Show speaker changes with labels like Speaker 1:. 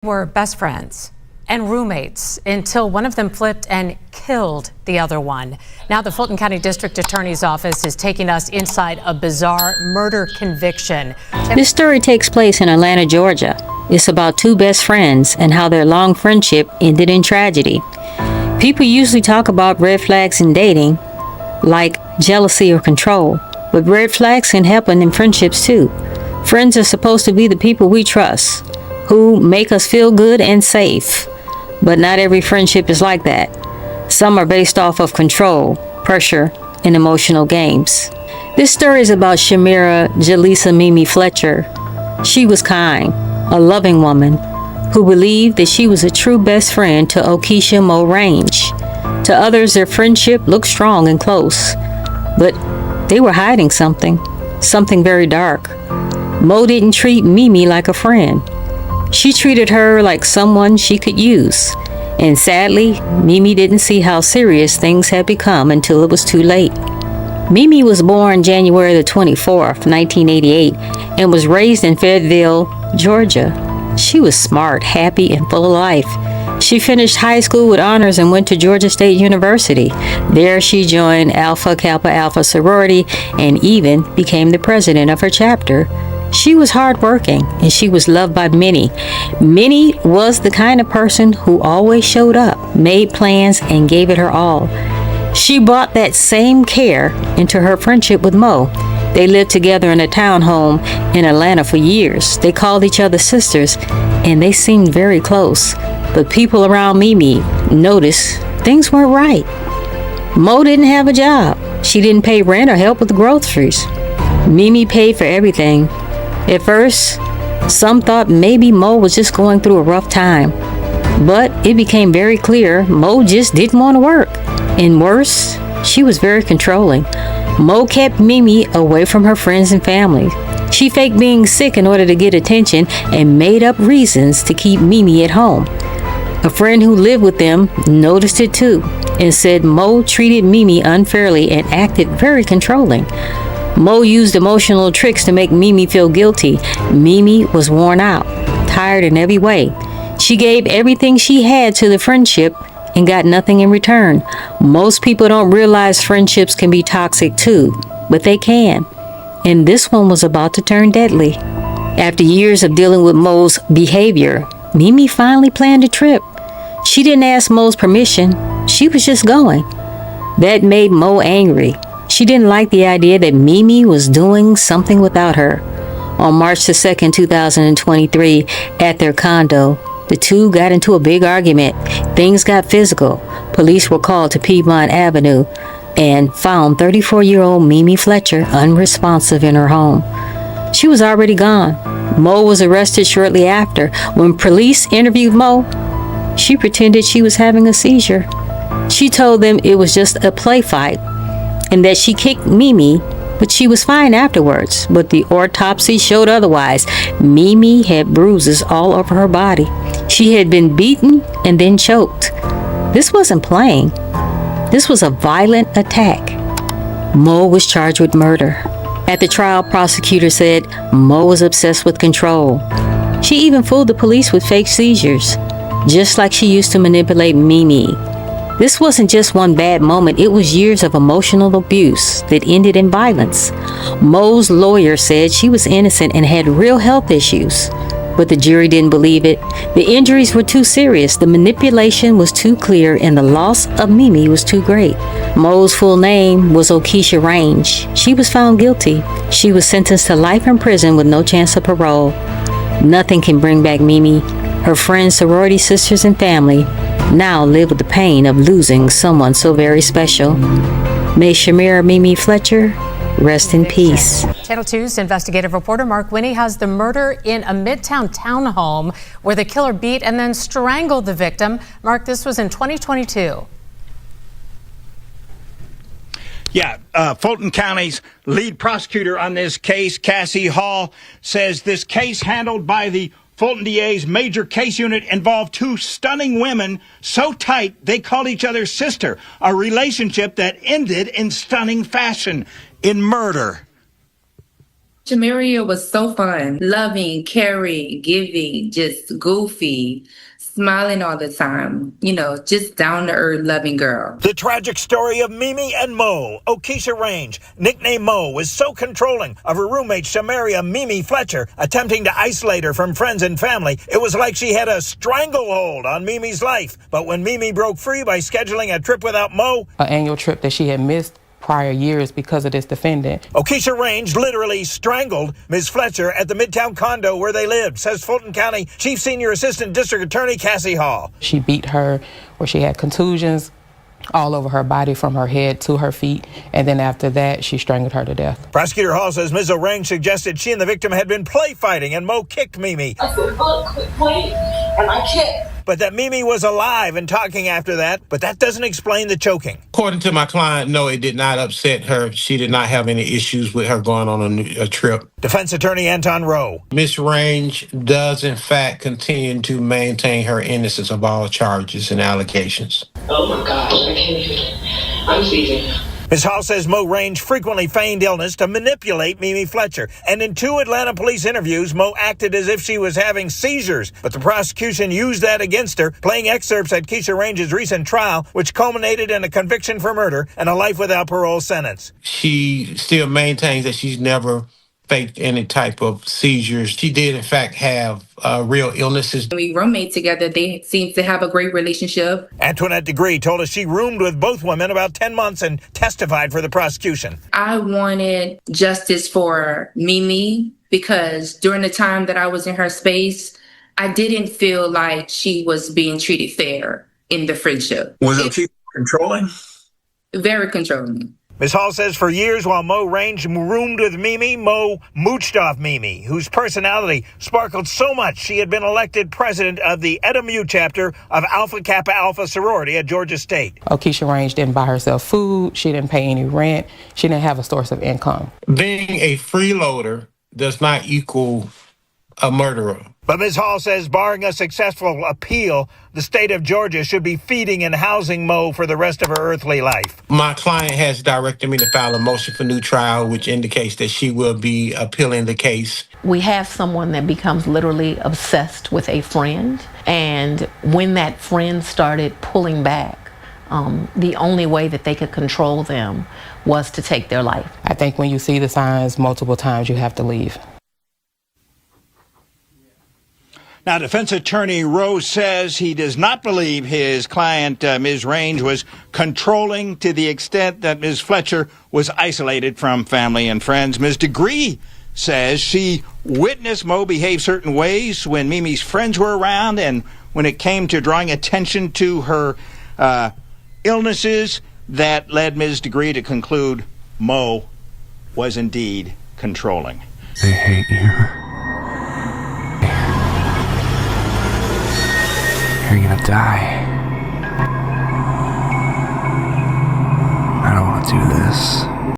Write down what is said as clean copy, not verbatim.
Speaker 1: Were best friends and roommates until one of them flipped and killed the other one. Now the Fulton County District Attorney's Office is taking us inside a bizarre murder conviction.
Speaker 2: This story takes place in Atlanta, Georgia. It's about two best friends and how their long friendship ended in tragedy. People usually talk about red flags in dating, like jealousy or control, but red flags can happen in friendships too. Friends are supposed to be the people we trust, who make us feel good and safe. But not every friendship is like that. Some are based off of control, pressure, and emotional games. This story is about Shameria Jaleesa Mimi Fletcher. She was kind, a loving woman, who believed that she was a true best friend to Okisha Mo Range. To others, their friendship looked strong and close, but they were hiding something very dark. Mo didn't treat Mimi like a friend. She treated her like someone she could use. And sadly, Mimi didn't see how serious things had become until it was too late. Mimi was born January the 24th, 1988, and was raised in Fayetteville, Georgia. She was smart, happy, and full of life. She finished high school with honors and went to Georgia State University. There she joined Alpha Kappa Alpha Sorority and even became the president of her chapter. She was hardworking and she was loved by many. Minnie was the kind of person who always showed up, made plans, and gave it her all. She brought that same care into her friendship with Mo. They lived together in a townhome in Atlanta for years. They called each other sisters and they seemed very close. But people around Mimi noticed things weren't right. Mo didn't have a job. She didn't pay rent or help with the groceries. Mimi paid for everything. At first, some thought maybe Mo was just going through a rough time. But it became very clear Mo just didn't want to work. And worse, she was very controlling. Mo kept Mimi away from her friends and family. She faked being sick in order to get attention and made up reasons to keep Mimi at home. A friend who lived with them noticed it too and said Mo treated Mimi unfairly and acted very controlling. Mo used emotional tricks to make Mimi feel guilty. Mimi was worn out, tired in every way. She gave everything she had to the friendship and got nothing in return. Most people don't realize friendships can be toxic too, but they can. And this one was about to turn deadly. After years of dealing with Mo's behavior, Mimi finally planned a trip. She didn't ask Mo's permission. She was just going. That made Mo angry. She didn't like the idea that Mimi was doing something without her. On March the 2nd, 2023, at their condo, the two got into a big argument. Things got physical. Police were called to Piedmont Avenue and found 34-year-old Mimi Fletcher unresponsive in her home. She was already gone. Mo was arrested shortly after. When police interviewed Mo, she pretended she was having a seizure. She told them it was just a play fight and that she kicked Mimi, but she was fine afterwards. But the autopsy showed otherwise. Mimi had bruises all over her body. She had been beaten and then choked. This wasn't playing. This was a violent attack. Mo was charged with murder. At the trial, prosecutors said Mo was obsessed with control. She even fooled the police with fake seizures, just like she used to manipulate Mimi. This wasn't just one bad moment, it was years of emotional abuse that ended in violence. Mo's lawyer said she was innocent and had real health issues, but the jury didn't believe it. The injuries were too serious, the manipulation was too clear, and the loss of Mimi was too great. Mo's full name was Okisha Range. She was found guilty. She was sentenced to life in prison with no chance of parole. Nothing can bring back Mimi. Her friends, sorority sisters, and family now live with the pain of losing someone so very special. May Shameria Mimi Fletcher rest in peace.
Speaker 1: Channel 2's investigative reporter Mark Winnie has the murder in a Midtown townhome where the killer beat and then strangled the victim. Mark, this was in 2022.
Speaker 3: Yeah, Fulton County's lead prosecutor on this case, Cassie Hall, says this case handled by the Fulton DA's major case unit involved two stunning women so tight they called each other sister, a relationship that ended in stunning fashion in murder.
Speaker 4: Shameria was so fun, loving, caring, giving, just goofy, smiling all the time, just down to earth, loving girl.
Speaker 3: The tragic story of Mimi and Mo. Okisha Range, nicknamed Mo, was so controlling of her roommate Shameria Mimi Fletcher, attempting to isolate her from friends and family. It was like she had a stranglehold on Mimi's life. But when Mimi broke free by scheduling a trip without Mo,
Speaker 5: an annual trip that she had missed prior years because of this defendant,
Speaker 3: Okisha Range literally strangled Ms. Fletcher at the Midtown condo where they lived, says Fulton County Chief Senior Assistant District Attorney Cassie Hall.
Speaker 5: she beat her where she had contusions all over her body from her head to her feet, and then after that, she strangled her to death.
Speaker 3: Prosecutor Hall says Ms. O'Range suggested she and the victim had been play fighting and Mo kicked Mimi.
Speaker 6: I said, look, quit playing, and I kicked.
Speaker 3: But that Mimi was alive and talking after that, but that doesn't explain the choking.
Speaker 7: According to my client, no, it did not upset her. She did not have any issues with her going on a trip.
Speaker 3: Defense attorney Anton Rowe.
Speaker 7: Ms. Range does, in fact, continue to maintain her innocence of all charges and allegations.
Speaker 6: Oh my gosh, I can't even. I'm seizing.
Speaker 3: Ms. Hall says Mo Range frequently feigned illness to manipulate Mimi Fletcher. And in 2 Atlanta police interviews, Mo acted as if she was having seizures. But the prosecution used that against her, playing excerpts at Keisha Range's recent trial, which culminated in a conviction for murder and a life without parole sentence.
Speaker 7: She still maintains that she's never faked any type of seizures. She did, in fact, have real illnesses.
Speaker 4: We roommate together. They seem to have a great relationship.
Speaker 3: Antoinette Degree told us she roomed with both women about 10 months and testified for the prosecution.
Speaker 4: I wanted justice for Mimi because during the time that I was in her space, I didn't feel like she was being treated fair in the friendship.
Speaker 8: Was it controlling?
Speaker 4: Very controlling.
Speaker 3: Ms. Hall says for years while Mo Range roomed with Mimi, Mo mooched off Mimi, whose personality sparkled so much she had been elected president of the Eta Mu chapter of Alpha Kappa Alpha Sorority at Georgia State.
Speaker 5: Okisha Range didn't buy herself food, she didn't pay any rent, she didn't have a source of income.
Speaker 7: Being a freeloader does not equal a murderer.
Speaker 3: But Ms. Hall says, barring a successful appeal, the state of Georgia should be feeding and housing Mo for the rest of her earthly life.
Speaker 7: My client has directed me to file a motion for new trial, which indicates that she will be appealing the case.
Speaker 9: We have someone that becomes literally obsessed with a friend, and when that friend started pulling back, the only way that they could control them was to take their life.
Speaker 5: I think when you see the signs multiple times, you have to leave.
Speaker 3: Now, defense attorney Rose says he does not believe his client, Ms. Range, was controlling to the extent that Ms. Fletcher was isolated from family and friends. Ms. Degree says she witnessed Mo behave certain ways when Mimi's friends were around, and when it came to drawing attention to her illnesses, that led Ms. Degree to conclude Mo was indeed controlling.
Speaker 8: They hate you. You're gonna die. I don't want to do this.